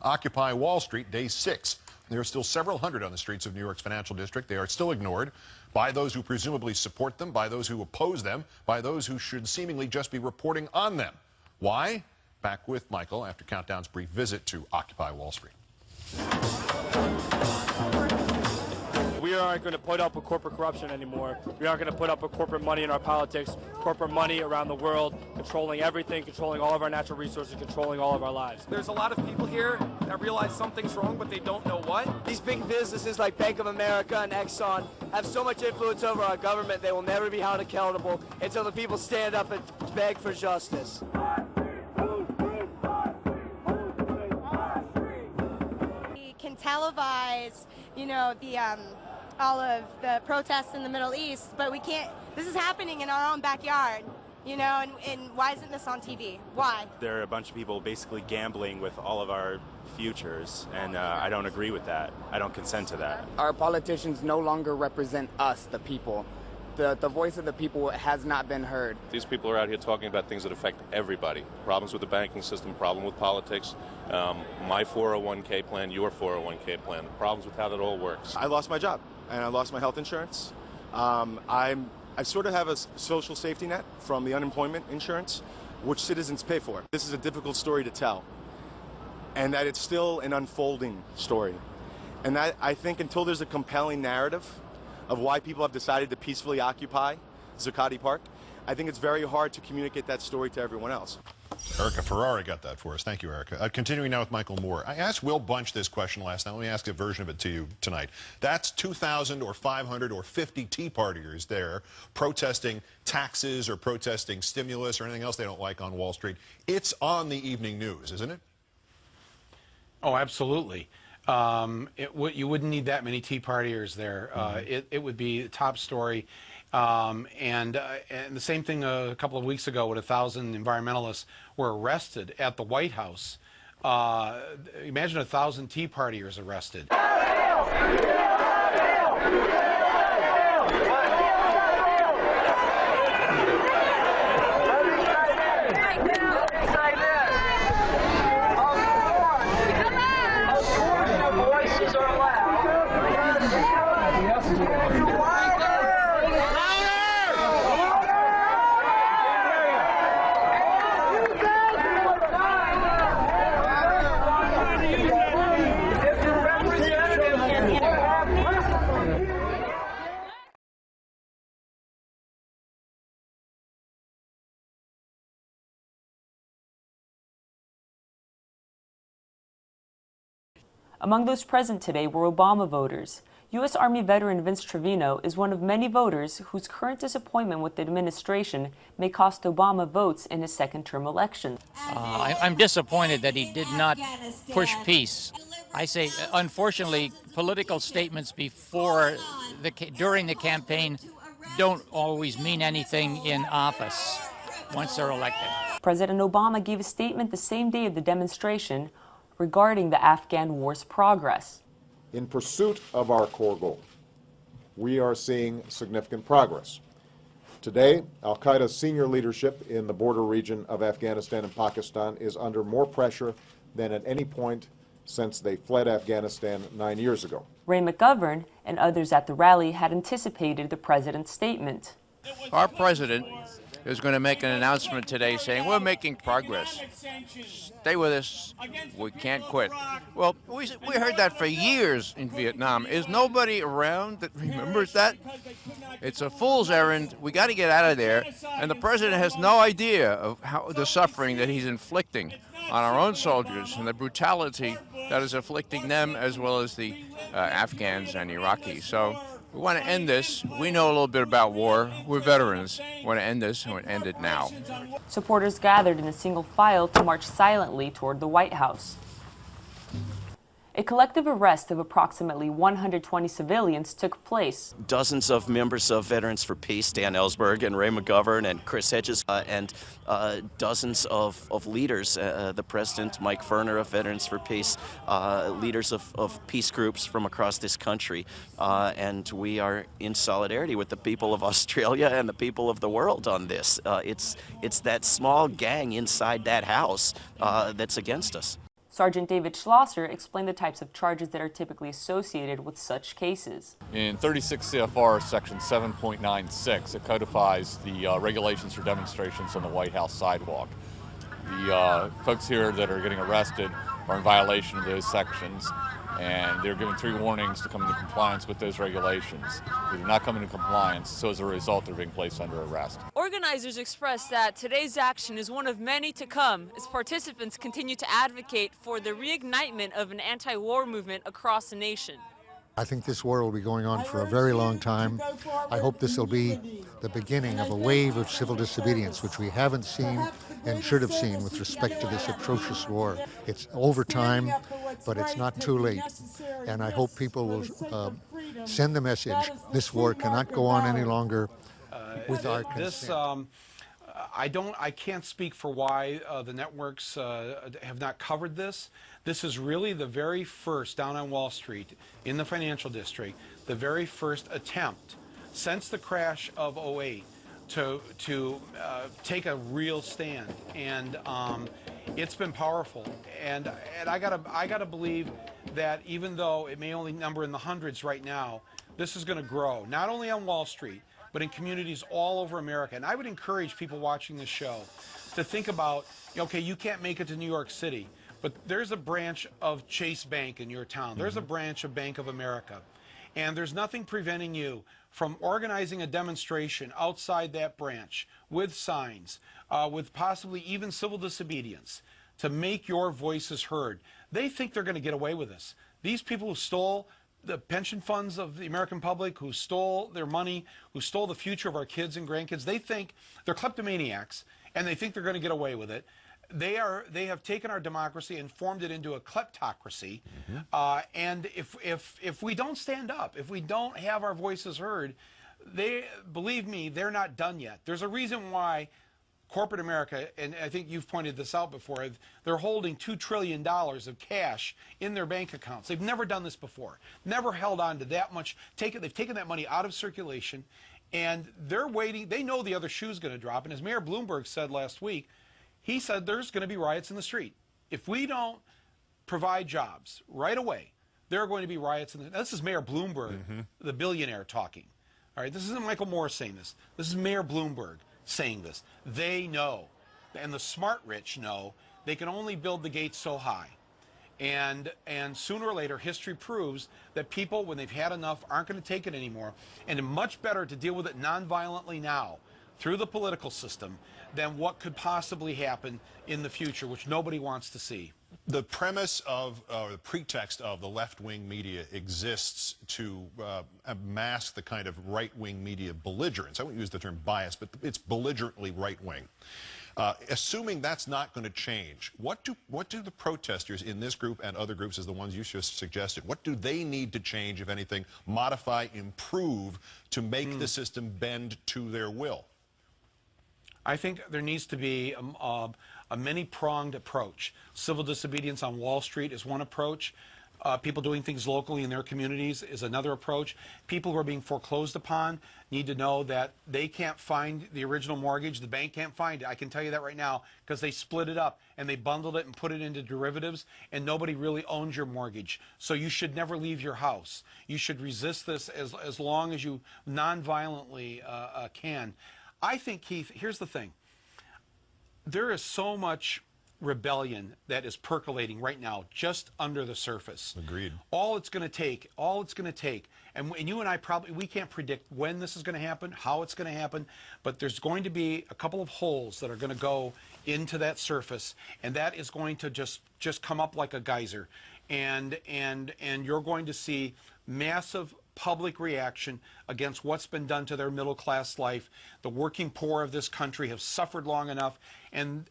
Occupy Wall Street, day 6. There are still several hundred on the streets of New York's financial district. They are still ignored by those who presumably support them, by those who oppose them, by those who should seemingly just be reporting on them. Why? Back with Michael after Countdown's brief visit to Occupy Wall Street. We aren't going to put up with corporate corruption anymore. We aren't going to put up with corporate money in our politics, corporate money around the world, controlling everything, controlling all of our natural resources, controlling all of our lives. There's a lot of people here that realize something's wrong, but they don't know what. These big businesses like Bank of America and Exxon have so much influence over our government, they will never be held accountable until the people stand up and beg for justice. We can televise, all of the protests in the Middle East, but we can't. This is happening in our own backyard, and why isn't this on TV? Why? There are a bunch of people basically gambling with all of our futures, and I don't agree with that. I don't consent to that. Our politicians no longer represent us, the people. The voice of the people has not been heard. These people are out here talking about things that affect everybody. Problems with the banking system, problem with politics, my 401k plan, your 401k plan, problems with how that all works. I lost my job and I lost my health insurance. I sort of have a social safety net from the unemployment insurance, which citizens pay for. This is a difficult story to tell, and that it's still an unfolding story. And that, I think, until there's a compelling narrative of why people have decided to peacefully occupy Zuccotti Park, I think it's very hard to communicate that story to everyone else. Erica Ferrari got that for us. Thank you, Erica. Continuing now with Michael Moore. I asked Will Bunch this question last night. Let me ask a version of it to you tonight. That's 2,000 or 500 or 50 Tea Partiers there protesting taxes or protesting stimulus or anything else they don't like on Wall Street. It's on the evening news, isn't it? Oh, absolutely. You wouldn't need that many Tea Partiers there. It would be the top story. And the same thing a couple of weeks ago when 1,000 environmentalists were arrested at the White House. Imagine 1,000 Tea Partiers arrested. Among those present today were Obama voters. U.S. Army veteran Vince Trevino is one of many voters whose current disappointment with the administration may cost Obama votes in his second-term election. I'm disappointed that he did not push peace. I say, unfortunately, political statements during the campaign don't always mean anything in office once they're elected. President Obama gave a statement the same day of the demonstration regarding the Afghan war's progress. In pursuit of our core goal, we are seeing significant progress. Today, al-Qaeda's senior leadership in the border region of Afghanistan and Pakistan is under more pressure than at any point since they fled Afghanistan 9 years ago. Ray McGovern and others at the rally had anticipated the president's statement. Our president is going to make an announcement today saying we're making progress. Stay with us. We can't quit. Well, we heard that for years in Vietnam. Is nobody around that remembers that? It's a fool's errand. We got to get out of there. And the president has no idea of how the suffering that he's inflicting on our own soldiers and the brutality that is afflicting them as well as the Afghans and Iraqis. So we want to end this. We know a little bit about war. We're veterans. We want to end this and we end it now. Supporters gathered in a single file to march silently toward the White House. A collective arrest of approximately 120 civilians took place. Dozens of members of Veterans for Peace, Dan Ellsberg and Ray McGovern and Chris Hedges, and dozens of leaders, the President, Mike Ferner of Veterans for Peace, leaders of peace groups from across this country. And we are in solidarity with the people of Australia and the people of the world on this. It's that small gang inside that house that's against us. Sergeant David Schlosser explained the types of charges that are typically associated with such cases. In 36 CFR section 7.96, it codifies the regulations for demonstrations on the White House sidewalk. The folks here that are getting arrested are in violation of those sections, and they're given 3 warnings to come into compliance with those regulations. They do not come into compliance, so as a result they're being placed under arrest. Organizers expressed that today's action is one of many to come as participants continue to advocate for the reignitement of an anti-war movement across the nation. I think this war will be going on for a very long time. I hope this will be the beginning of a wave of civil disobedience, which we haven't seen and should have seen with respect to this atrocious war. It's over time, but it's not too late. And I hope people will send the message, this war cannot go on any longer with our consent. I can't speak for why the networks have not covered this. This is really the very first, down on Wall Street, in the financial district, the very first attempt since the crash of '08 to take a real stand, and it's been powerful. And I gotta believe that even though it may only number in the hundreds right now, this is going to grow, not only on Wall Street, but in communities all over America. And I would encourage people watching this show to think about, okay, you can't make it to New York City, but there's a branch of Chase Bank in your town. There's a branch of Bank of America. And there's nothing preventing you from organizing a demonstration outside that branch with signs, with possibly even civil disobedience, to make your voices heard. They think they're going to get away with this. These people who stole the pension funds of the American public, who stole their money, who stole the future of our kids and grandkids, they think they're kleptomaniacs, and they think they're going to get away with it. They have taken our democracy and formed it into a kleptocracy. And if we don't stand up, if we don't have our voices heard, believe me, they're not done yet. There's a reason why corporate America, and I think you've pointed this out before, they're holding $2 trillion of cash in their bank accounts. They've never done this before, never held on to that much. They've taken that money out of circulation, and they're waiting. They know the other shoe's going to drop, and as Mayor Bloomberg said last week, he said there's going to be riots in the street. If we don't provide jobs right away, there are going to be riots. This is Mayor Bloomberg, the billionaire, talking. All right, this isn't Michael Moore saying this. This is Mayor Bloomberg saying this. They know, and the smart rich know, they can only build the gates so high. And sooner or later, history proves that people, when they've had enough, aren't going to take it anymore. And it's much better to deal with it nonviolently now, through the political system, than what could possibly happen in the future, which nobody wants to see. The premise of, or the pretext of the left-wing media exists to mask the kind of right-wing media belligerence. I wouldn't use the term bias, but it's belligerently right-wing. Assuming that's not going to change, what do the protesters in this group and other groups as the ones you just suggested, what do they need to change, if anything, modify, improve, to make the system bend to their will? I think there needs to be a many-pronged approach. Civil disobedience on Wall Street is one approach. People doing things locally in their communities is another approach. People who are being foreclosed upon need to know that they can't find the original mortgage. The bank can't find it. I can tell you that right now, because they split it up and they bundled it and put it into derivatives, and nobody really owns your mortgage. So you should never leave your house. You should resist this as long as you non-violently can. I think, Keith, here's the thing. There is so much rebellion that is percolating right now just under the surface. Agreed. All it's going to take, and you and I we can't predict when this is going to happen, how it's going to happen, but there's going to be a couple of holes that are going to go into that surface, and that is going to just come up like a geyser. And you're going to see massive public reaction against what's been done to their middle-class life. The working poor of this country have suffered long enough, and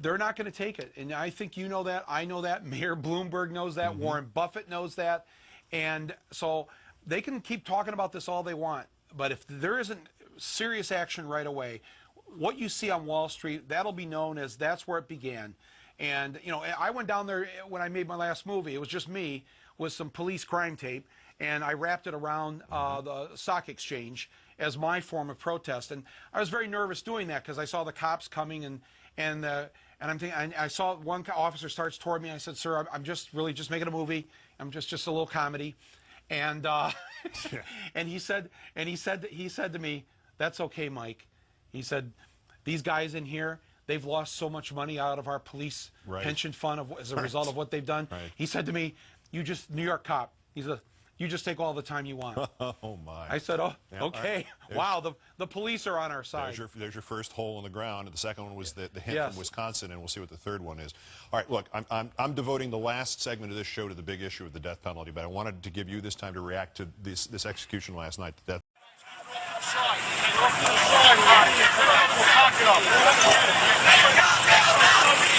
they're not going to take it. And I think you know that. I know that. Mayor Bloomberg knows that. Warren Buffett knows that. And so they can keep talking about this all they want, but if there isn't serious action right away, what you see on Wall Street, that'll be known as that's where it began. And, you know, I went down there when I made my last movie. It was just me with some police crime tape, and I wrapped it around the stock exchange as my form of protest. And I was very nervous doing that because I saw the cops coming, and And I'm thinking, I saw one officer starts toward me. I said, "Sir, I'm just really just making a movie. I'm just a little comedy." And and he said to me, "That's okay, Mike." He said, "These guys in here, they've lost so much money out of our police pension fund as a result of what they've done." He said to me, "You just New York cop." He said, "You just take all the time you want." Oh my! I said, "Oh, Yeah, okay. right. Wow, the police are on our side." There's your first hole in the ground. The second one was the hint Yes. from Wisconsin, and we'll see what the third one is. All right, look, I'm devoting the last segment of this show to the big issue of the death penalty, but I wanted to give you this time to react to this execution last night. The death. We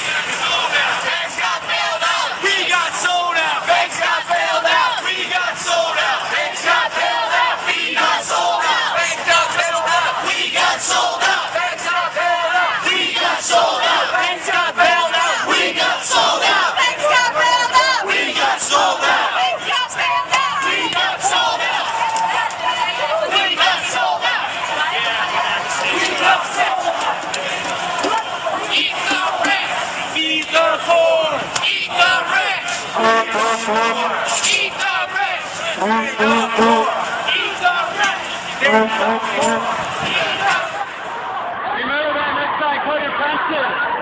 got sold out. Banks got bailed out. We got sold out. Banks got bailed out. We got sold out. Banks got bailed out. We got sold out. Banks got bailed out. We got sold out. Banks got bailed out. We got sold out. Banks got bailed out. We got sold out. Banks got bailed out. We got sold out. We got sold out. We got sold out. Eat the rich. Feed the poor. Eat the rich. Eat the rich. Eat the rich. Eat the rich. Remember that next time, put your pencil.